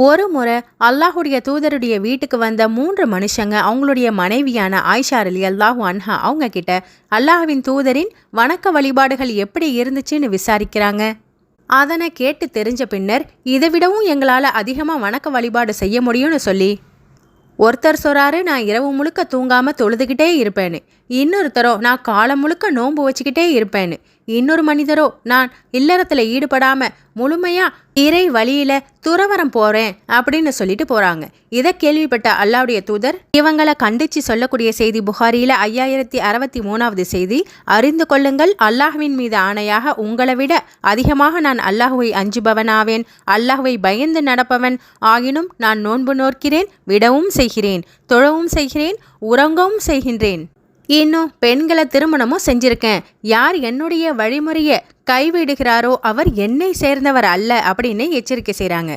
ஒரு முறை அல்லாஹுடைய தூதருடைய வீட்டுக்கு வந்த 3 மனுஷங்க அவங்களுடைய மனைவியான ஆயிஷா ரலியல்லாஹு அன்ஹா அவங்க கிட்ட அல்லாஹ்வின் தூதரின் வணக்க வழிபாடுகள் எப்படி இருந்துச்சுன்னு விசாரிக்கிறாங்க. அதனை கேட்டு தெரிஞ்ச பின்னர் இதை விடவும் எங்களால் அதிகமாக வணக்க வழிபாடு செய்ய முடியும்னு சொல்லி ஒருத்தர் சொல்றாரு, நான் இரவு முழுக்க தூங்காம தொழுதுகிட்டே இருப்பேன்னு. இன்னொருத்தரோ நான் காலம் முழுக்க நோன்பு வச்சுக்கிட்டே இருப்பேன்னு. இன்னொரு மனிதரோ நான் இல்லறத்துல ஈடுபடாம முழுமையா இறை வழியில துறவரம் போறேன் அப்படின்னு சொல்லிட்டு போறாங்க. இதை கேள்விப்பட்ட அல்லாஹ்வுடைய தூதர் இவங்களை கண்டிச்சு சொல்லக்கூடிய செய்தி புகாரியில 5063வது செய்தி, அறிந்து கொள்ளுங்கள், அல்லாஹ்வின் மீது ஆணையாக உங்களை விட அதிகமாக நான் அல்லாஹ்வை அஞ்சுபவனாவேன், அல்லாஹ்வை பயந்து நடப்பவன். ஆயினும் நான் நோன்பு நோக்கிறேன், விடவும் செய்கிறேன், தொழவும் செய்கிறேன், உறங்கவும் செய்கின்றேன். இன்னும் பெண்களை திருமணமும் செஞ்சிருக்கேன். யார் என்னுடைய வழிமுறையை கைவிடுகிறாரோ அவர் என்னை சேர்ந்தவர் அல்ல அப்படின்னு எச்சரிக்கை செய்கிறாங்க.